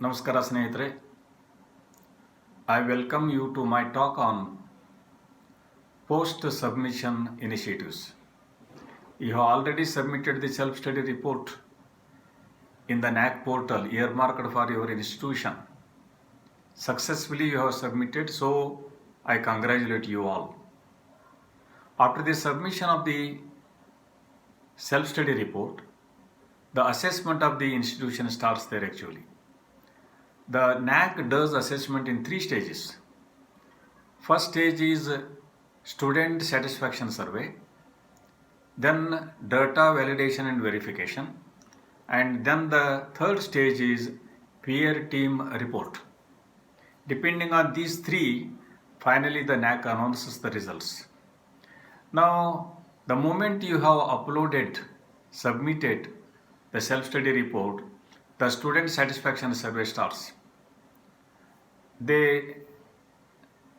ನಮಸ್ಕಾರ ಸ್ನೇಹಿತರೆ. I welcome you to my talk on post-submission initiatives. You have already submitted the self-study report in the NAC portal earmarked for your institution. Successfully you have submitted, so I congratulate you all. After the submission of the self-study report, the assessment of the institution starts there actually. The NAC does assessment in 3 stages. First stage is student satisfaction survey, then data validation and verification, and then the third stage is peer team report. Depending on these 3, finally the NAC announces the results. Now, the moment you have submitted the self-study report, the student satisfaction survey starts. They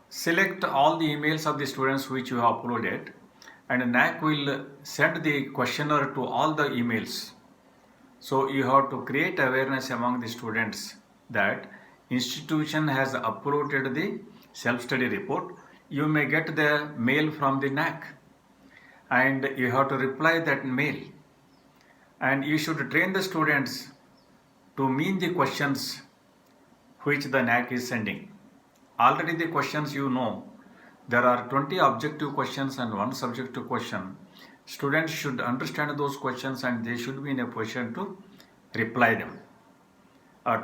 select all the emails of the students which you have uploaded, and NAC will send the questionnaire to all the emails. So you have to create awareness among the students that institution has uploaded the self-study report. You may get the mail from the NAC and you have to reply that mail, and you should train the students to mean the questions which the NAC is sending. Already the questions you know, there are 20 objective questions and 1 subjective question. Students should understand those questions and they should be in a position to reply them.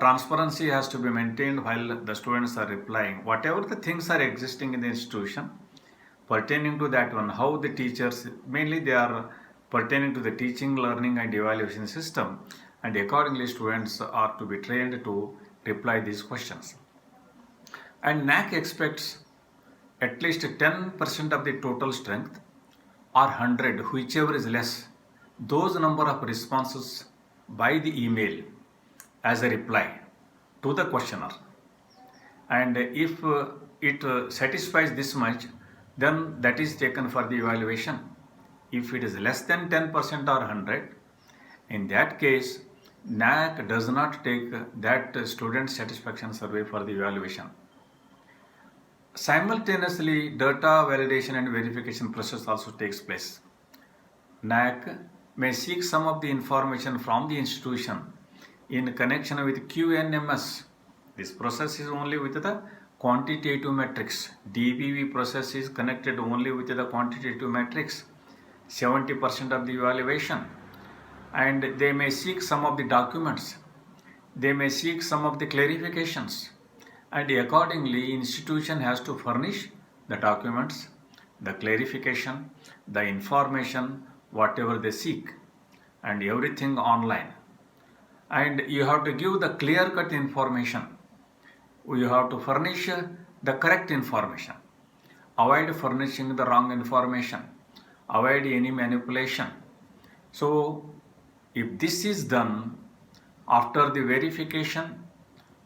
Transparency has to be maintained while the students are replying. Whatever the things are existing in the institution pertaining to that one, how the teachers, mainly they are pertaining to the teaching, learning and evaluation system, and accordingly students are to be trained to reply these questions. And NAC expects at least 10% of the total strength or 100, whichever is less, those number of responses by the email as a reply to the questionnaire. And if it satisfies this much, then that is taken for the evaluation. If it is less than 10% or 100, in that case NAC does not take that student satisfaction survey for the evaluation. Simultaneously, data validation and verification process also takes place. NAC may seek some of the information from the institution in connection with QNMS. This process is only with the quantitative metrics. DBV process is connected only with the quantitative metrics, 70% of the evaluation. And they may seek some of the documents, they may seek some of the clarifications, and accordingly institution has to furnish the documents, the clarification, the information, whatever they seek, and everything online. And you have to give the clear-cut information. You have to furnish the correct information. Avoid furnishing the wrong information. Avoid any manipulation. So if this is done, after the verification,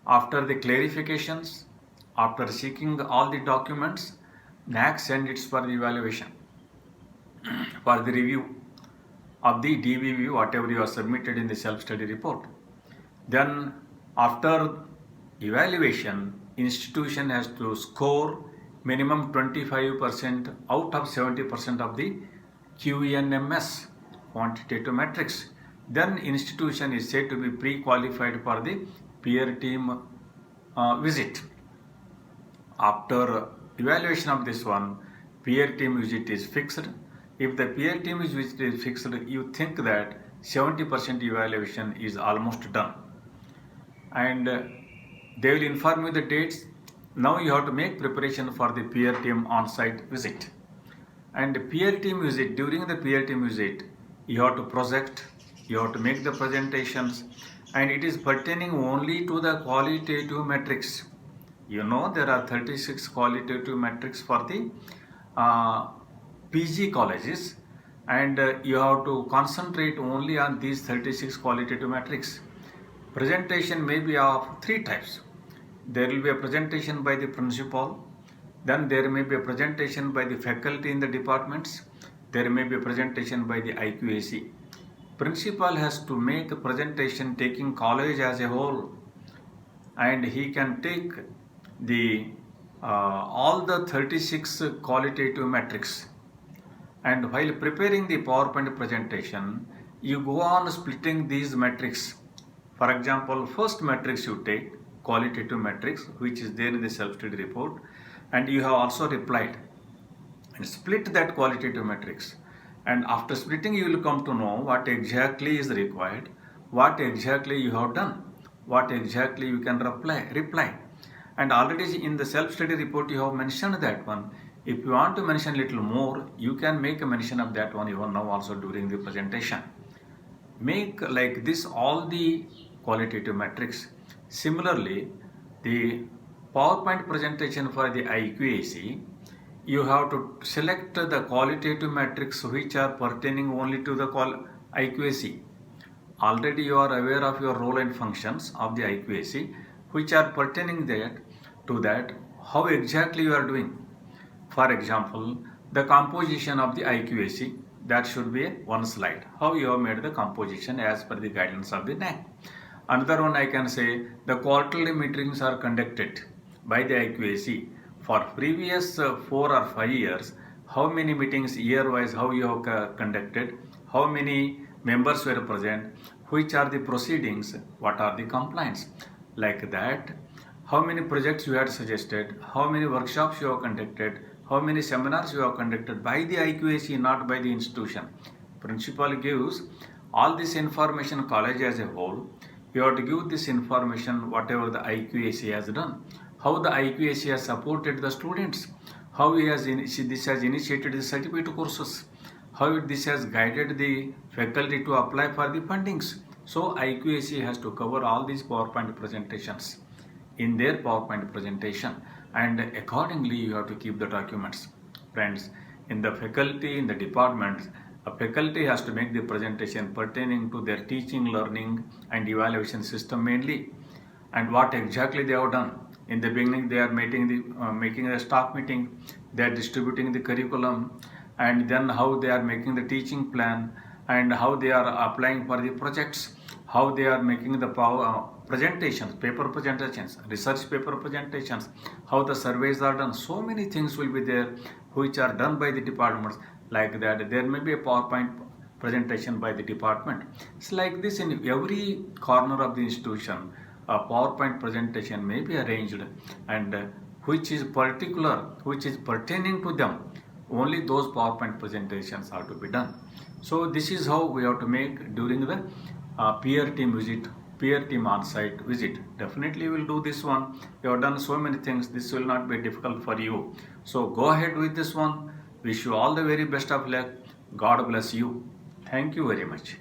after the clarifications, after seeking all the documents, NAC sends it for the evaluation, for the review of the DBV, whatever you have submitted in the self-study report. Then after evaluation, institution has to score minimum 25% out of 70% of the QNMS, quantitative metrics. Then institution is said to be pre-qualified for the peer team visit. After evaluation of this one, peer team visit is fixed. If the peer team visit is fixed, you think that 70% evaluation is almost done, and they will inform you the dates. Now you have to make preparation for the peer team on-site visit. And peer team visit, during the peer team visit, you have to project, you have to make the presentations, and it is pertaining only to the qualitative metrics. You know, there are 36 qualitative metrics for the PG colleges, and you have to concentrate only on these 36 qualitative metrics. Presentation may be of 3 types. There will be a presentation by the principal, then there may be a presentation by the faculty in the departments, there may be a presentation by the IQAC. Principal has to make a presentation taking college as a whole, and he can take the all the 36 qualitative metrics, and while preparing the PowerPoint presentation, you go on splitting these metrics. For example, first metrics you take, qualitative metrics, which is there in the self-study report, and you have also replied, and split that qualitative metrics. And after splitting, you will come to know what exactly is required, what exactly you have done, what exactly you can reply. And already in the self-study report you have mentioned that one. If you want to mention little more, you can make a mention of that one even now also during the presentation. Make like this all the qualitative metrics. Similarly, the PowerPoint presentation for the IQAC, you have to select the qualitative metrics which are pertaining only to the IQAC. Already you are aware of your role and functions of the IQAC, which are pertaining there to that, how exactly you are doing. For example, the composition of the IQAC, that should be one slide. How you have made the composition as per the guidance of the NAAC. Another one I can say, the quarterly meetings are conducted by the IQAC. For previous 4 or 5 years, how many meetings year-wise, how you have conducted, how many members were present, which are the proceedings, what are the complaints, like that. How many projects you had suggested, how many workshops you have conducted, how many seminars you have conducted by the IQAC, not by the institution. Principal gives all this information, college as a whole. You have to give this information whatever the IQAC has done, how the IQAC has supported the students, how this has initiated the certificate courses, how this has guided the faculty to apply for the fundings. So IQAC has to cover all these PowerPoint presentations in their PowerPoint presentation, and accordingly you have to keep the documents. Friends, in the faculty, in the departments, a faculty has to make the presentation pertaining to their teaching, learning and evaluation system mainly, and what exactly they have done. In the beginning they are making a staff meeting, they are distributing the curriculum, and then how they are making the teaching plan, and how they are applying for the projects, how they are making the presentations, paper presentations, research paper presentations, how the surveys are done. So many things will be there which are done by the departments. Like that, there may be a PowerPoint presentation by the department. It's like this in every corner of the institution. A PowerPoint presentation may be arranged, and which is particular, which is pertaining to them. Only those PowerPoint presentations are to be done. So this is how we have to make during the peer team visit, peer team on-site visit. Definitely will do this one. You have done so many things. This will not be difficult for you. So go ahead with this one. Wish you all the very best of luck. God bless you. Thank you very much.